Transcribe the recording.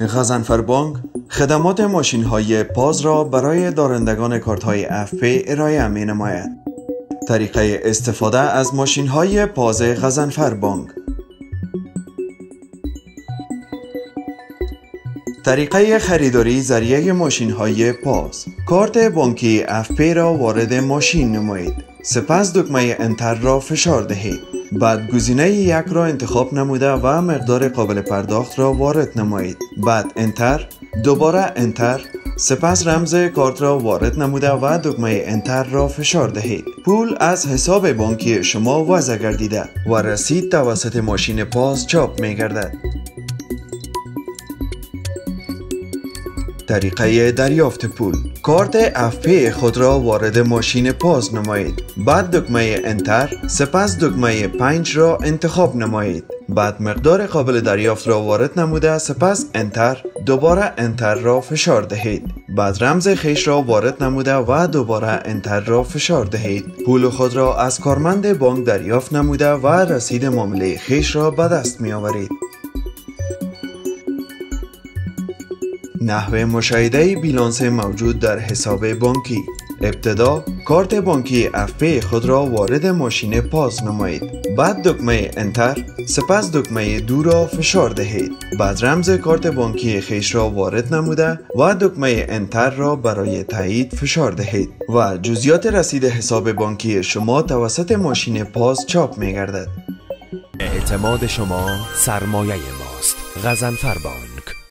غضنفر بانک خدمات ماشین های پاز را برای دارندگان کارت های افپی ارائه می نماید. طریقه استفاده از ماشین های پاز غضنفر بانک. طریقه خریداری ذریعه ماشین های پاز. کارت بانکی افپی را وارد ماشین نمایید. سپس دکمه انتر را فشار دهید. بعد گزینه یک را انتخاب نموده و مقدار قابل پرداخت را وارد نمایید. بعد انتر، دوباره انتر، سپس رمز کارت را وارد نموده و دکمه انتر را فشار دهید. پول از حساب بانکی شما وضع گردیده و رسید توسط ماشین پاز چاپ می گردد. طریقه دریافت پول. کارت افپی خود را وارد ماشین پاز نمایید. بعد دکمه انتر، سپس دکمه 5 را انتخاب نمایید. بعد مقدار قابل دریافت را وارد نموده سپس انتر، دوباره انتر را فشار دهید. بعد رمز خویش را وارد نموده و دوباره انتر را فشار دهید. پول خود را از کارمند بانک دریافت نموده و رسید معامله خویش را به دست می آورید. نحوه مشاهده بیلانس موجود در حساب بانکی. ابتدا کارت بانکی افپی خود را وارد ماشین پاز نمایید. بعد دکمه انتر، سپس دکمه 2 را فشار دهید. بعد رمز کارت بانکی خویش را وارد نموده و دکمه انتر را برای تایید فشار دهید و جزئیات رسید حساب بانکی شما توسط ماشین پاز چاپ می گردد. اعتماد شما سرمایه ماست. غضنفر بانک.